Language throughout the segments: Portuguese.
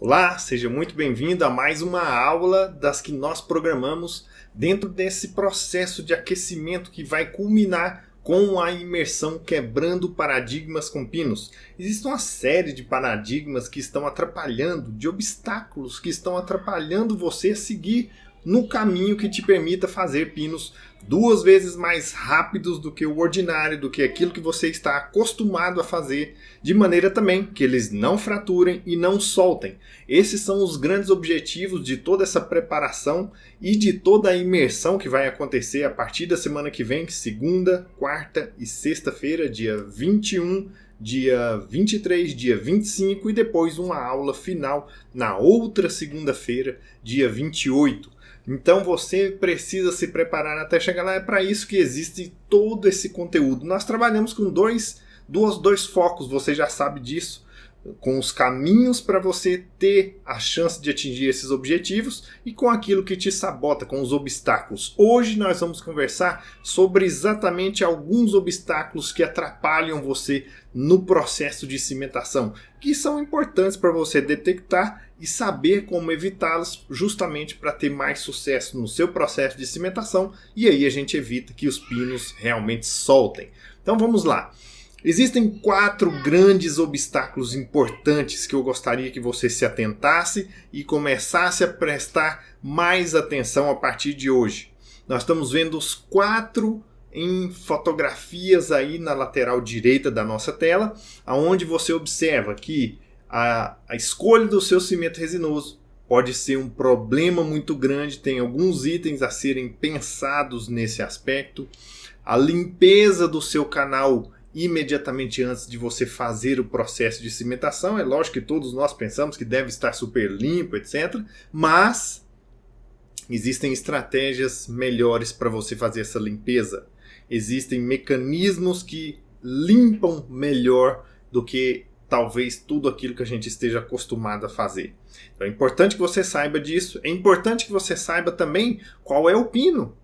Olá, seja muito bem-vindo a mais uma aula das que nós programamos dentro desse processo de aquecimento que vai culminar com a imersão quebrando paradigmas com pinos. Existe uma série de paradigmas que estão atrapalhando, de obstáculos que estão atrapalhando você a seguir no caminho que te permita fazer pinos 2 vezes mais rápidos do que o ordinário, do que aquilo que você está acostumado a fazer, de maneira também que eles não fraturem e não soltem. Esses são os grandes objetivos de toda essa preparação e de toda a imersão que vai acontecer a partir da semana que vem, segunda, quarta e sexta-feira, dia 21, dia 23, dia 25 e depois uma aula final na outra segunda-feira, dia 28. Então você precisa se preparar até chegar lá. É para isso que existe todo esse conteúdo. Nós trabalhamos com dois focos, você já sabe disso. Com os caminhos para você ter a chance de atingir esses objetivos e com aquilo que te sabota, com os obstáculos. Hoje nós vamos conversar sobre exatamente alguns obstáculos que atrapalham você no processo de cimentação, que são importantes para você detectar e saber como evitá-los, justamente para ter mais sucesso no seu processo de cimentação, e aí a gente evita que os pinos realmente soltem. Então vamos lá. Existem 4 grandes obstáculos importantes que eu gostaria que você se atentasse e começasse a prestar mais atenção a partir de hoje. Nós estamos vendo os 4 em fotografias aí na lateral direita da nossa tela, onde você observa que a escolha do seu cimento resinoso pode ser um problema muito grande, tem alguns itens a serem pensados nesse aspecto. A limpeza do seu canal imediatamente antes de você fazer o processo de cimentação. É lógico que todos nós pensamos que deve estar super limpo, etc. Mas existem estratégias melhores para você fazer essa limpeza. Existem mecanismos que limpam melhor do que talvez tudo aquilo que a gente esteja acostumado a fazer. Então é importante que você saiba disso. É importante que você saiba também qual é o pino,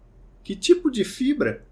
que tipo de fibra,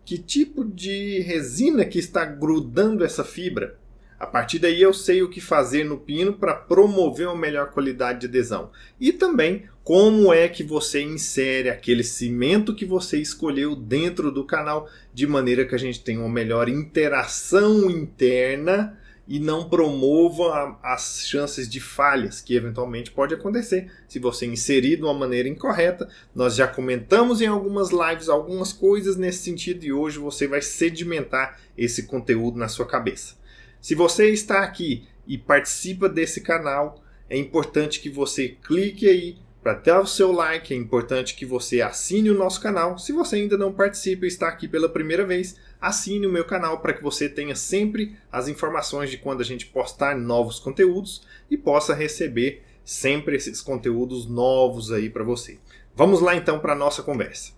que tipo de resina que está grudando essa fibra. A partir daí eu sei o que fazer no pino para promover uma melhor qualidade de adesão. E também como é que você insere aquele cimento que você escolheu dentro do canal, de maneira que a gente tenha uma melhor interação interna e não promova as chances de falhas que eventualmente pode acontecer se você inserir de uma maneira incorreta. Nós já comentamos em algumas lives algumas coisas nesse sentido e hoje você vai sedimentar esse conteúdo na sua cabeça. Se você está aqui e participa desse canal, é importante que você clique aí para dar o seu like, é importante que você assine o nosso canal. Se você ainda não participa e está aqui pela primeira vez, assine o meu canal para que você tenha sempre as informações de quando a gente postar novos conteúdos e possa receber sempre esses conteúdos novos aí para você. Vamos lá então para a nossa conversa.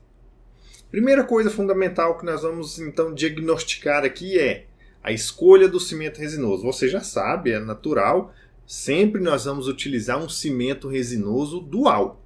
Primeira coisa fundamental que nós vamos então diagnosticar aqui é a escolha do cimento resinoso. Você já sabe, é natural. Sempre nós vamos utilizar um cimento resinoso dual.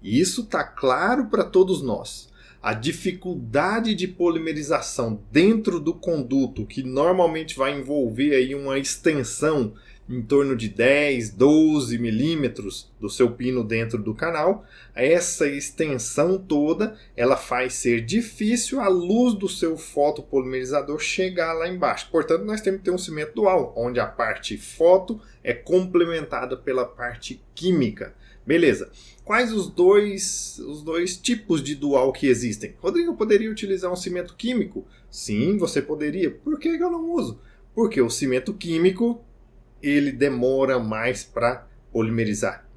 Isso está claro para todos nós. A dificuldade de polimerização dentro do conduto, que normalmente vai envolver aí uma extensão em torno de 10, 12 milímetros do seu pino dentro do canal, essa extensão toda ela faz ser difícil a luz do seu fotopolimerizador chegar lá embaixo. Portanto, nós temos que ter um cimento dual, onde a parte foto é complementada pela parte química. Beleza. Quais os dois tipos de dual que existem? Rodrigo, eu poderia utilizar um cimento químico? Sim, você poderia. Por que eu não uso? Porque o cimento químico ele demora mais para polimerizar.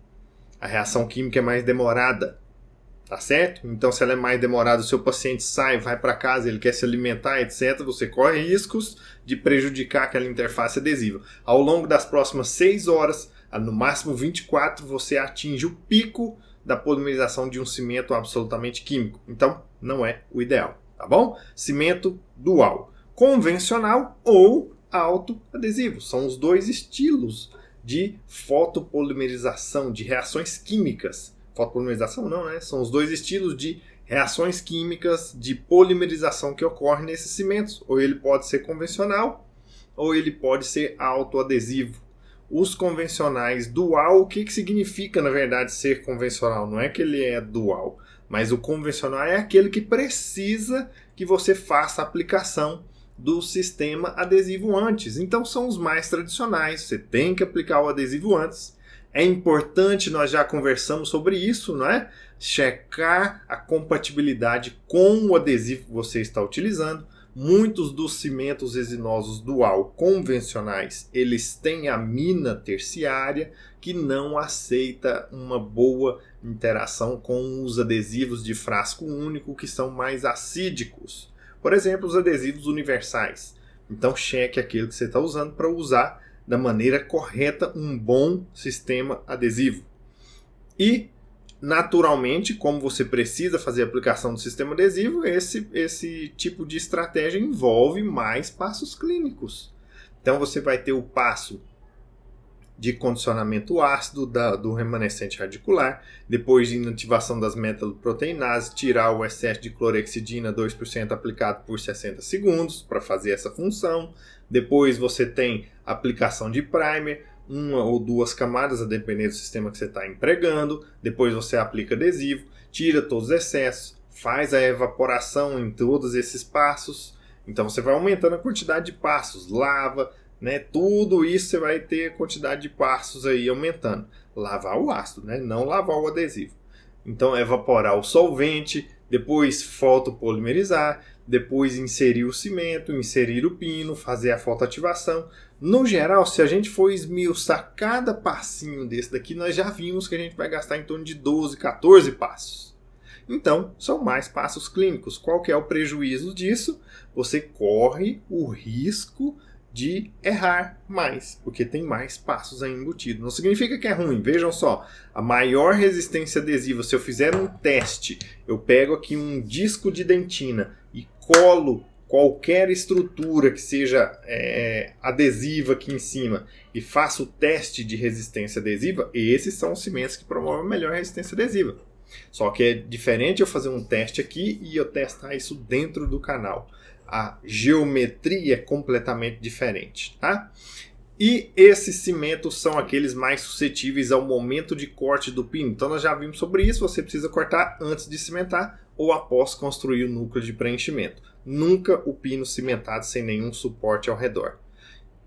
A reação química é mais demorada. Tá certo? Então, se ela é mais demorada, o seu paciente sai, vai para casa, ele quer se alimentar, etc. Você corre riscos de prejudicar aquela interface adesiva. Ao longo das próximas 6 horas, no máximo 24, você atinge o pico da polimerização de um cimento absolutamente químico. Então, não é o ideal. Tá bom? Cimento dual. Convencional ou autoadesivo. São os dois estilos de fotopolimerização, de reações químicas. Fotopolimerização não, né? São os dois estilos de reações químicas de polimerização que ocorrem nesses cimentos. Ou ele pode ser convencional, ou ele pode ser autoadesivo. os convencionais dual. O que significa, na verdade, ser convencional? Não é que ele é dual, mas o convencional é aquele que precisa que você faça a aplicação do sistema adesivo antes. Então são os mais tradicionais, você tem que aplicar o adesivo antes. É importante, nós já conversamos sobre isso, não é? Checar a compatibilidade com o adesivo que você está utilizando. Muitos dos cimentos resinosos dual convencionais, eles têm a mina terciária, que não aceita uma boa interação com os adesivos de frasco único, que são mais acídicos. Por exemplo, os adesivos universais. Então cheque aquilo que você está usando para usar da maneira correta um bom sistema adesivo. E, naturalmente, como você precisa fazer a aplicação do sistema adesivo, esse tipo de estratégia envolve mais passos clínicos. Então você vai ter o passo de condicionamento ácido do remanescente radicular, depois de inativação das metaloproteinases, tirar o excesso de clorexidina 2% aplicado por 60 segundos para fazer essa função. Depois você tem aplicação de primer, uma ou duas camadas, a depender do sistema que você está empregando. Depois você aplica adesivo, tira todos os excessos, faz a evaporação em todos esses passos. Então você vai aumentando a quantidade de passos, lava, né? Tudo isso você vai ter a quantidade de passos aí aumentando. Lavar o ácido, né? Não lavar o adesivo. Então evaporar o solvente, depois fotopolimerizar, depois inserir o cimento, inserir o pino, fazer a fotoativação. No geral, se a gente for esmiuçar cada passinho desse daqui, nós já vimos que a gente vai gastar em torno de 12, 14 passos. Então, são mais passos clínicos. Qual que é o prejuízo disso? Você corre o risco de errar mais, porque tem mais passos aí embutidos. Não significa que é ruim. Vejam só, a maior resistência adesiva, se eu fizer um teste, eu pego aqui um disco de dentina e colo qualquer estrutura que seja adesiva aqui em cima e faço o teste de resistência adesiva, esses são os cimentos que promovem a melhor resistência adesiva. Só que é diferente eu fazer um teste aqui e eu testar isso dentro do canal. A geometria é completamente diferente, tá? E esses cimentos são aqueles mais suscetíveis ao momento de corte do pino. Então nós já vimos sobre isso, você precisa cortar antes de cimentar ou após construir o núcleo de preenchimento. Nunca o pino cimentado sem nenhum suporte ao redor.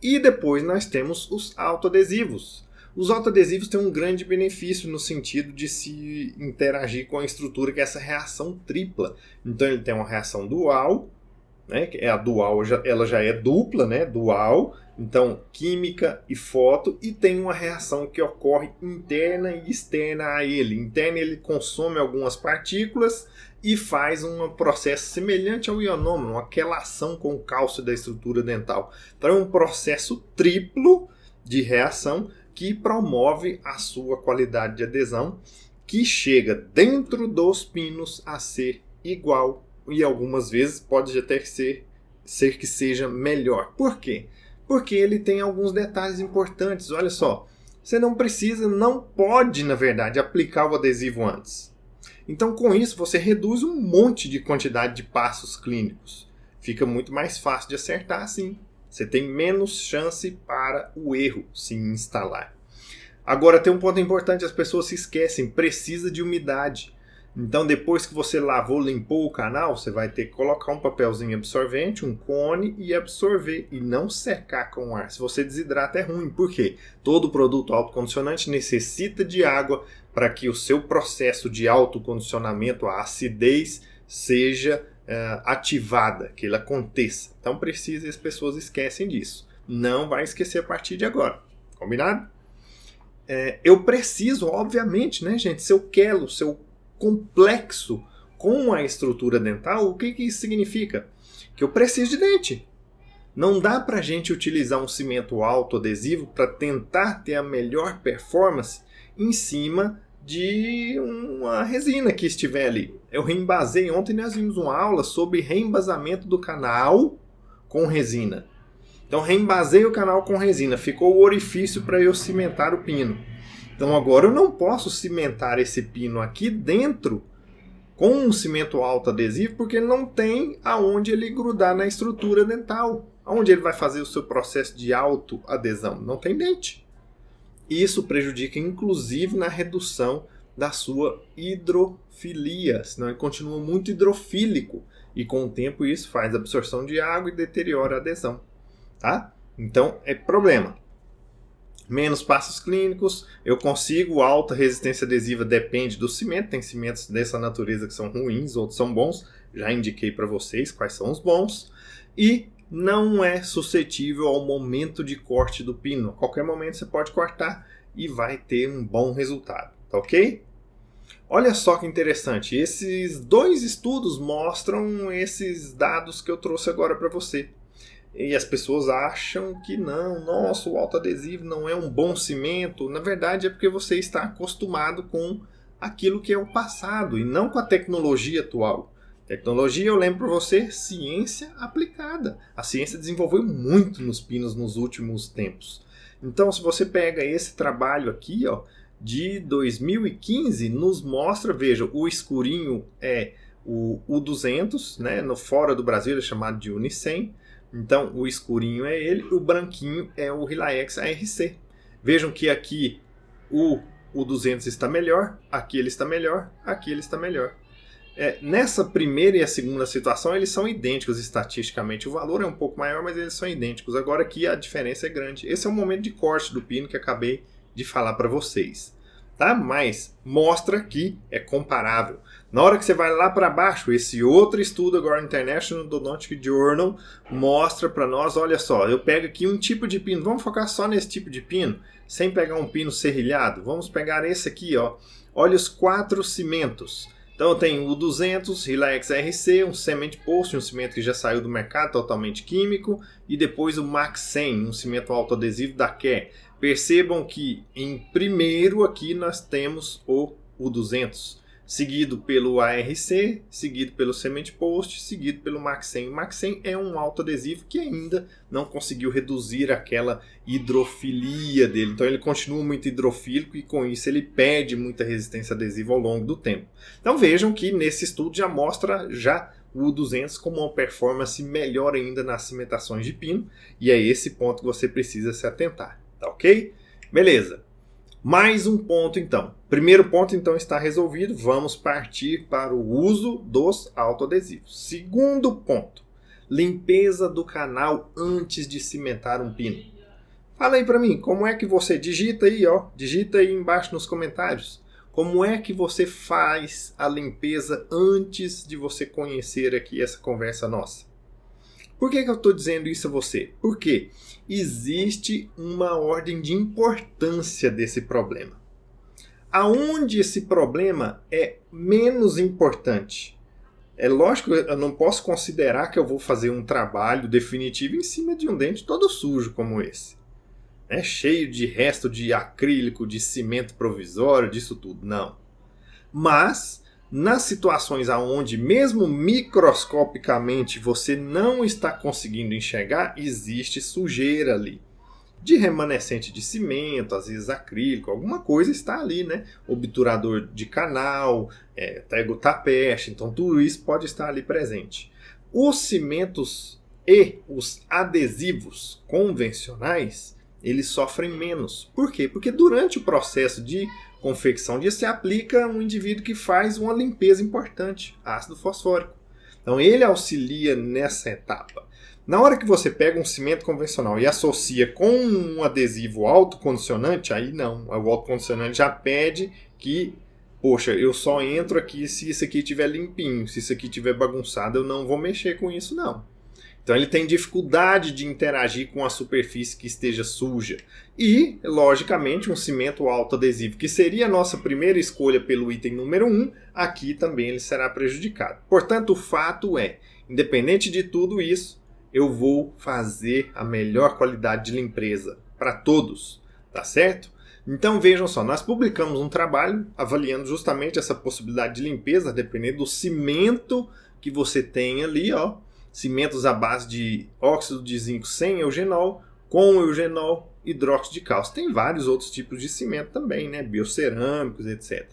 E depois nós temos os autoadesivos. Os autoadesivos têm um grande benefício no sentido de se interagir com a estrutura, que é essa reação tripla. Então ele tem uma reação dual, né? A dual ela já é dupla, né? Dual, então química e foto, e tem uma reação que ocorre interna e externa a ele. Interna ele consome algumas partículas e faz um processo semelhante ao ionômero, uma quelação com o cálcio da estrutura dental. Então é um processo triplo de reação que promove a sua qualidade de adesão, que chega dentro dos pinos a ser igual e algumas vezes pode até ser que seja melhor. Por quê? Porque ele tem alguns detalhes importantes. Olha só, você não pode, na verdade, aplicar o adesivo antes. Então, com isso, você reduz um monte de quantidade de passos clínicos. Fica muito mais fácil de acertar assim. Você tem menos chance para o erro se instalar. Agora, tem um ponto importante, as pessoas se esquecem, precisa de umidade. Então, depois que você lavou, limpou o canal, você vai ter que colocar um papelzinho absorvente, um cone e absorver e não secar com ar. Se você desidrata é ruim, por quê? Todo produto autocondicionante necessita de água para que o seu processo de autocondicionamento, a acidez, seja ativada, que ele aconteça. Então precisa e as pessoas esquecem disso. Não vai esquecer a partir de agora. Combinado? Eu preciso, obviamente, né, gente, seu quelo, seu complexo com a estrutura dental, o que isso significa? Que eu preciso de dente. Não dá para a gente utilizar um cimento autoadesivo para tentar ter a melhor performance em cima de uma resina que estiver ali. Eu reembasei ontem, nós vimos uma aula sobre reembasamento do canal com resina. Então reembasei o canal com resina, ficou o orifício para eu cimentar o pino. Então agora eu não posso cimentar esse pino aqui dentro com um cimento autoadesivo porque ele não tem aonde ele grudar na estrutura dental. Aonde ele vai fazer o seu processo de autoadesão? Não tem dente. Isso prejudica inclusive na redução da sua hidrofilia, senão ele continua muito hidrofílico e com o tempo isso faz absorção de água e deteriora a adesão, tá? Então é problema. Menos passos clínicos, eu consigo alta resistência adesiva, depende do cimento, tem cimentos dessa natureza que são ruins, outros são bons, já indiquei para vocês quais são os bons, e não é suscetível ao momento de corte do pino. A qualquer momento você pode cortar e vai ter um bom resultado, tá ok? Olha só que interessante, esses dois estudos mostram esses dados que eu trouxe agora para você. E as pessoas acham que não, nossa, o autoadesivo não é um bom cimento. Na verdade é porque você está acostumado com aquilo que é o passado e não com a tecnologia atual. Tecnologia, eu lembro para você, ciência aplicada. A ciência desenvolveu muito nos pinos nos últimos tempos. Então, se você pega esse trabalho aqui, ó, de 2015, nos mostra, veja, o escurinho é o U200, né? Fora do Brasil ele é chamado de Unicem. Então, o escurinho é ele, o branquinho é o Relax ARC. Vejam que aqui o 200 está melhor, aqui ele está melhor, aqui ele está melhor. Nessa primeira e a segunda situação, eles são idênticos estatisticamente. O valor é um pouco maior, mas eles são idênticos. Agora aqui a diferença é grande. Esse é o momento de corte do pino que acabei de falar para vocês. Tá? Mas mostra que é comparável. Na hora que você vai lá para baixo, esse outro estudo agora, International Odontic Journal, mostra para nós, olha só, eu pego aqui um tipo de pino. Vamos focar só nesse tipo de pino, sem pegar um pino serrilhado. Vamos pegar esse aqui, ó. Olha os 4 cimentos. Então eu tenho o 200, Relax RC, um cement post, um cimento que já saiu do mercado, totalmente químico, e depois o Max 100, um cimento autoadesivo da Care. Percebam que em primeiro aqui nós temos o 200, seguido pelo ARC, seguido pelo Cement Post, seguido pelo Max 100. O Max 100 é um autoadesivo que ainda não conseguiu reduzir aquela hidrofilia dele. Então ele continua muito hidrofílico e com isso ele perde muita resistência adesiva ao longo do tempo. Então vejam que nesse estudo já mostra o 200 como uma performance melhor ainda nas cimentações de pino. E é esse ponto que você precisa se atentar. Tá ok? Beleza. Mais um ponto então. Primeiro ponto então está resolvido. Vamos partir para o uso dos autoadesivos. Segundo ponto. Limpeza do canal antes de cimentar um pino. Fala aí para mim, como é que você digita aí, ó, digita aí embaixo nos comentários. Como é que você faz a limpeza antes de você conhecer aqui essa conversa nossa? Por que eu estou dizendo isso a você? Porque existe uma ordem de importância desse problema. Aonde esse problema é menos importante? É lógico, eu não posso considerar que eu vou fazer um trabalho definitivo em cima de um dente todo sujo como esse. Cheio de resto de acrílico, de cimento provisório, disso tudo. Não. Mas nas situações aonde mesmo microscopicamente você não está conseguindo enxergar, existe sujeira ali. De remanescente de cimento, às vezes acrílico, alguma coisa está ali, né? Obturador de canal, tego-tapete, então tudo isso pode estar ali presente. Os cimentos e os adesivos convencionais, eles sofrem menos. Por quê? Porque durante o processo de confecção disso, se aplica um indivíduo que faz uma limpeza importante, ácido fosfórico. Então ele auxilia nessa etapa. Na hora que você pega um cimento convencional e associa com um adesivo autocondicionante, aí não. O autocondicionante já pede que, poxa, eu só entro aqui se isso aqui estiver limpinho, se isso aqui estiver bagunçado, eu não vou mexer com isso não. Então ele tem dificuldade de interagir com a superfície que esteja suja. E, logicamente, um cimento autoadesivo, que seria a nossa primeira escolha pelo item número 1, aqui também ele será prejudicado. Portanto, o fato é, independente de tudo isso, eu vou fazer a melhor qualidade de limpeza para todos, tá certo? Então vejam só, nós publicamos um trabalho avaliando justamente essa possibilidade de limpeza, dependendo do cimento que você tem ali, ó. Cimentos à base de óxido de zinco sem eugenol, com eugenol, hidróxido de cálcio. Tem vários outros tipos de cimento também, né? Biocerâmicos, etc.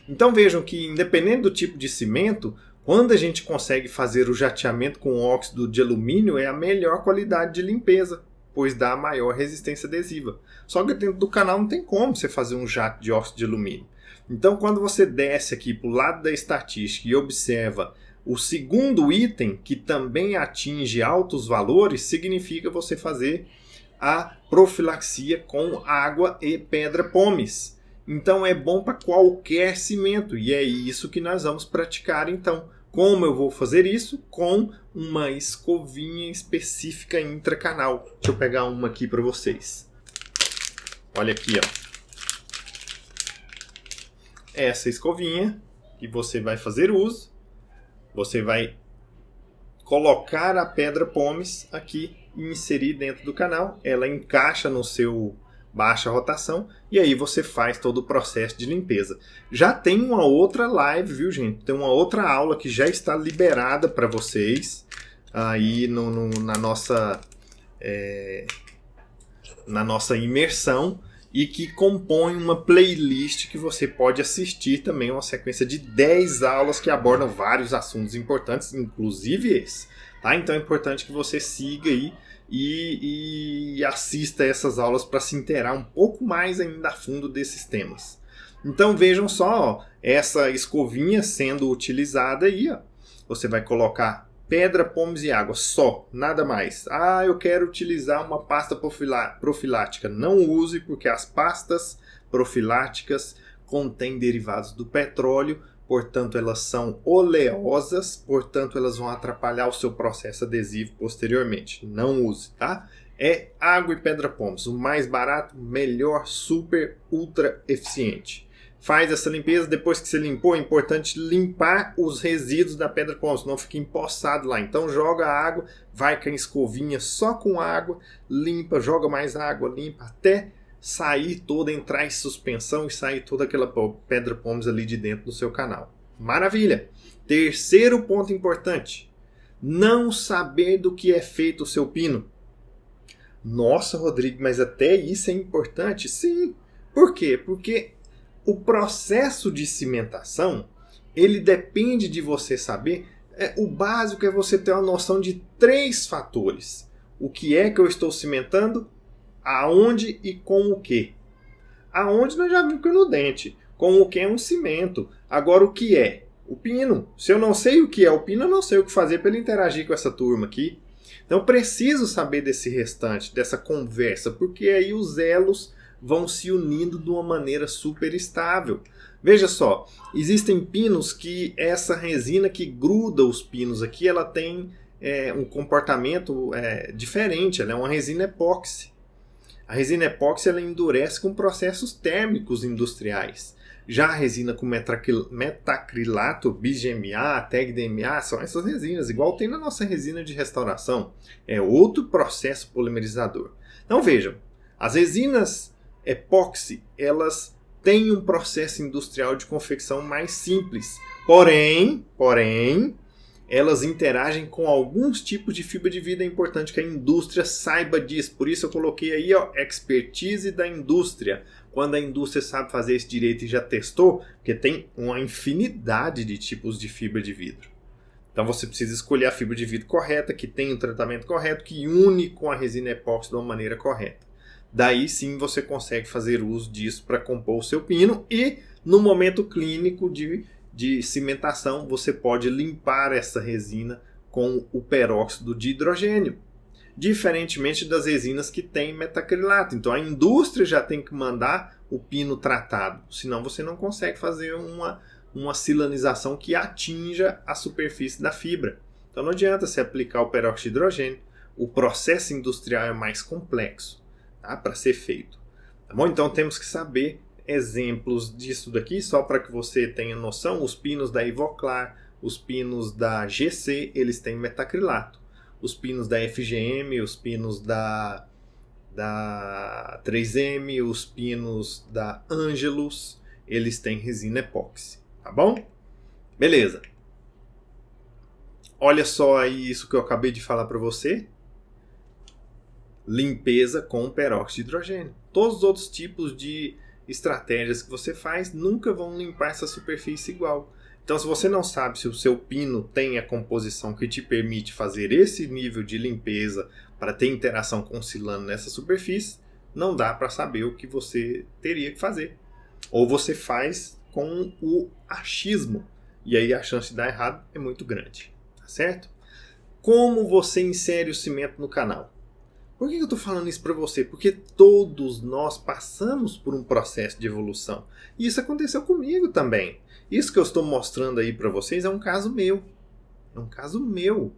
Então vejam que, independente do tipo de cimento, quando a gente consegue fazer o jateamento com óxido de alumínio, é a melhor qualidade de limpeza pois dá maior resistência adesiva. Só que dentro do canal não tem como você fazer um jato de óxido de alumínio. Então, quando você desce aqui para o lado da estatística e observa o segundo item, que também atinge altos valores, significa você fazer a profilaxia com água e pedra pómez. Então é bom para qualquer cimento e é isso que nós vamos praticar então. Como eu vou fazer isso? Com uma escovinha específica intracanal. Deixa eu pegar uma aqui para vocês. Olha aqui, ó. Essa escovinha que você vai fazer uso. Você vai colocar a pedra pómez aqui e inserir dentro do canal. Ela encaixa no seu baixa rotação e aí você faz todo o processo de limpeza. Já tem uma outra live, viu, gente? Tem uma outra aula que já está liberada para vocês aí na nossa imersão e que compõe uma playlist que você pode assistir também, uma sequência de 10 aulas que abordam vários assuntos importantes, inclusive esse. Tá? Então é importante que você siga aí e assista essas aulas para se inteirar um pouco mais ainda a fundo desses temas. Então vejam só, ó, essa escovinha sendo utilizada aí, ó, você vai colocar pedra, pómez e água, só, nada mais. Ah, eu quero utilizar uma pasta profilática. Não use, porque as pastas profiláticas contêm derivados do petróleo, portanto elas são oleosas, portanto elas vão atrapalhar o seu processo adesivo posteriormente. Não use, tá? É água e pedra pómez, o mais barato, melhor, super, ultra eficiente. Faz essa limpeza, depois que você limpou, é importante limpar os resíduos da pedra pómez, senão fica empoçado lá. Então joga água, vai com a escovinha só com água, limpa, joga mais água, limpa, até sair toda, entrar em suspensão e sair toda aquela pedra pómez ali de dentro do seu canal. Maravilha! Terceiro ponto importante, não saber do que é feito o seu pino. Nossa, Rodrigo, mas até isso é importante? Sim. Por quê? Porque o processo de cimentação, ele depende de você saber, o básico é você ter uma noção de 3 fatores. O que é que eu estou cimentando, aonde e com o que. Aonde nós já vimos que é no dente, com o que é um cimento. Agora o que é? O pino. Se eu não sei o que é o pino, eu não sei o que fazer para ele interagir com essa turma aqui. Então eu preciso saber desse restante, dessa conversa, porque aí os elos vão se unindo de uma maneira super estável. Veja só, existem pinos que essa resina que gruda os pinos aqui, ela tem um comportamento diferente, ela é uma resina epóxi. A resina epóxi ela endurece com processos térmicos industriais. Já a resina com metacrilato, BGMA, TEG-DMA, são essas resinas, igual tem na nossa resina de restauração. É outro processo polimerizador. Então vejam, as resinas epóxi, elas têm um processo industrial de confecção mais simples. Porém, elas interagem com alguns tipos de fibra de vidro. É importante que a indústria saiba disso. Por isso eu coloquei aí, ó, expertise da indústria. Quando a indústria sabe fazer isso direito e já testou, porque tem uma infinidade de tipos de fibra de vidro. Então você precisa escolher a fibra de vidro correta, que tem o tratamento correto, que une com a resina epóxi de uma maneira correta. Daí sim você consegue fazer uso disso para compor o seu pino e no momento clínico de cimentação você pode limpar essa resina com o peróxido de hidrogênio. Diferentemente das resinas que têm metacrilato. Então a indústria já tem que mandar o pino tratado, senão você não consegue fazer uma silanização que atinja a superfície da fibra. Então não adianta você aplicar o peróxido de hidrogênio, o processo industrial é mais complexo. Tá? Para ser feito. Tá bom? Então temos que saber exemplos disso daqui, só para que você tenha noção. Os pinos da Ivoclar, os pinos da GC, eles têm metacrilato. Os pinos da FGM, os pinos da 3M, os pinos da Angelus, eles têm resina epóxi. Tá bom? Beleza. Olha só aí isso que eu acabei de falar para você. Limpeza com peróxido de hidrogênio. Todos os outros tipos de estratégias que você faz nunca vão limpar essa superfície igual. Então, se você não sabe se o seu pino tem a composição que te permite fazer esse nível de limpeza para ter interação com o silano nessa superfície, não dá para saber o que você teria que fazer. Ou você faz com o achismo, e aí a chance de dar errado é muito grande, tá certo? Como você insere o cimento no canal? Por que eu estou falando isso para você? Porque todos nós passamos por um processo de evolução. E isso aconteceu comigo também. Isso que eu estou mostrando aí para vocês é um caso meu. É um caso meu.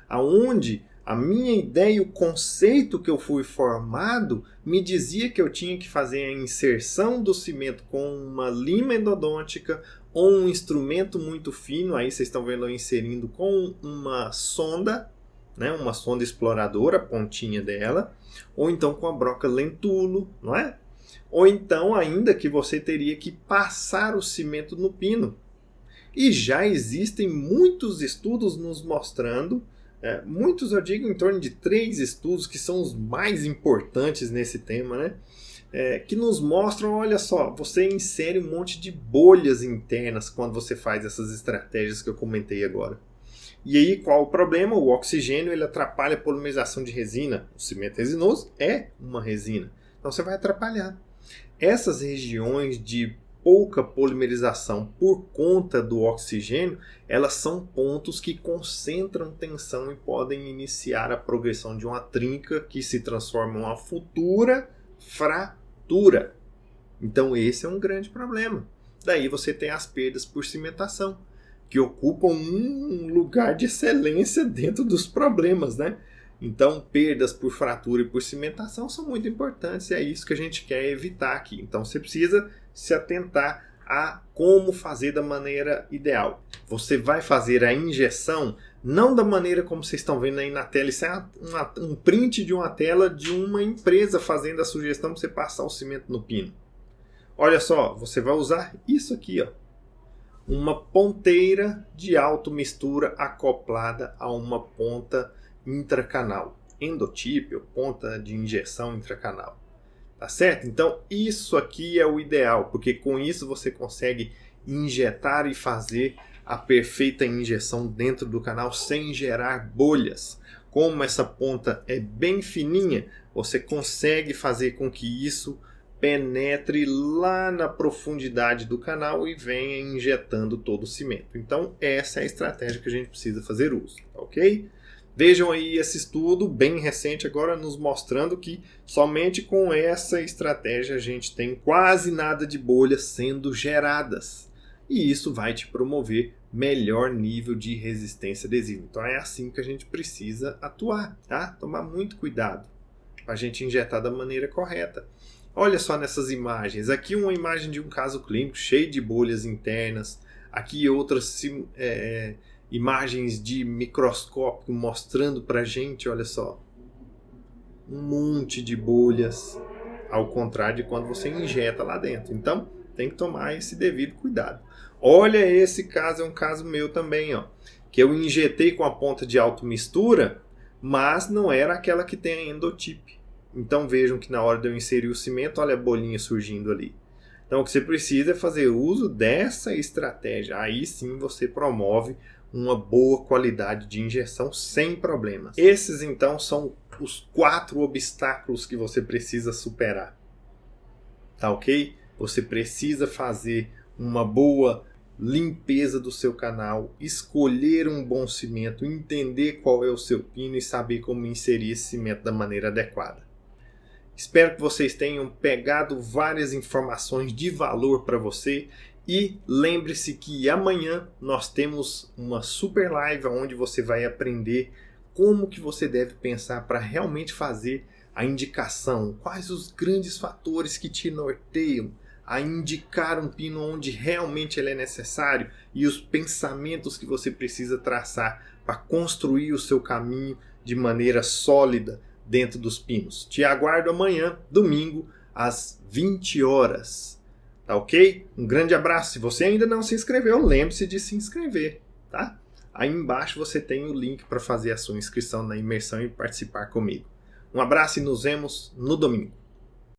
Aonde a minha ideia e o conceito que eu fui formado me dizia que eu tinha que fazer a inserção do cimento com uma lima endodôntica ou um instrumento muito fino. Aí vocês estão vendo eu inserindo com uma sonda, né, uma sonda exploradora, a pontinha dela, ou então com a broca lentulo, não é? Ou então ainda que você teria que passar o cimento no pino. E já existem muitos estudos nos mostrando, muitos eu digo em torno de 3 estudos que são os mais importantes nesse tema, né? Que nos mostram, olha só, você insere um monte de bolhas internas quando você faz essas estratégias que eu comentei agora. E aí, qual o problema? O oxigênio ele atrapalha a polimerização de resina. O cimento resinoso é uma resina. Então você vai atrapalhar. Essas regiões de pouca polimerização por conta do oxigênio, elas são pontos que concentram tensão e podem iniciar a progressão de uma trinca que se transforma em uma futura fratura. Então esse é um grande problema. Daí você tem as perdas por cimentação, que ocupam um lugar de excelência dentro dos problemas, né? Então, perdas por fratura e por cimentação são muito importantes e é isso que a gente quer evitar aqui. Então, você precisa se atentar a como fazer da maneira ideal. Você vai fazer a injeção não da maneira como vocês estão vendo aí na tela. Isso é um print de uma tela de uma empresa fazendo a sugestão para você passar o cimento no pino. Olha só, você vai usar isso aqui, ó. Uma ponteira de automistura acoplada a uma ponta intracanal, endotip, ou ponta de injeção intracanal. Tá certo? Então isso aqui é o ideal, porque com isso você consegue injetar e fazer a perfeita injeção dentro do canal sem gerar bolhas. Como essa ponta é bem fininha, você consegue fazer com que isso penetre lá na profundidade do canal e venha injetando todo o cimento. Então essa é a estratégia que a gente precisa fazer uso, ok? Vejam aí esse estudo bem recente agora nos mostrando que somente com essa estratégia a gente tem quase nada de bolhas sendo geradas. E isso vai te promover melhor nível de resistência adesiva. Então é assim que a gente precisa atuar, tá? Tomar muito cuidado para a gente injetar da maneira correta. Olha só nessas imagens. Aqui uma imagem de um caso clínico cheio de bolhas internas. Aqui outras imagens de microscópio mostrando pra gente, olha só, um monte de bolhas, ao contrário de quando você injeta lá dentro. Então, tem que tomar esse devido cuidado. Olha, esse caso é um caso meu também, ó, que eu injetei com a ponta de automistura, mas não era aquela que tem a endotip. Então, vejam que na hora de eu inserir o cimento, olha a bolinha surgindo ali. Então, o que você precisa é fazer uso dessa estratégia. Aí sim você promove uma boa qualidade de injeção sem problemas. Esses então são os 4 obstáculos que você precisa superar. Tá ok? Você precisa fazer uma boa limpeza do seu canal, escolher um bom cimento, entender qual é o seu pino e saber como inserir esse cimento da maneira adequada. Espero que vocês tenham pegado várias informações de valor para você. E lembre-se que amanhã nós temos uma super live onde você vai aprender como que você deve pensar para realmente fazer a indicação. Quais os grandes fatores que te norteiam a indicar um pino onde realmente ele é necessário e os pensamentos que você precisa traçar para construir o seu caminho de maneira sólida dentro dos pinos. Te aguardo amanhã, domingo, às 20 horas. Tá ok? Um grande abraço. Se você ainda não se inscreveu, lembre-se de se inscrever, tá? Aí embaixo você tem o link para fazer a sua inscrição na imersão e participar comigo. Um abraço e nos vemos no domingo.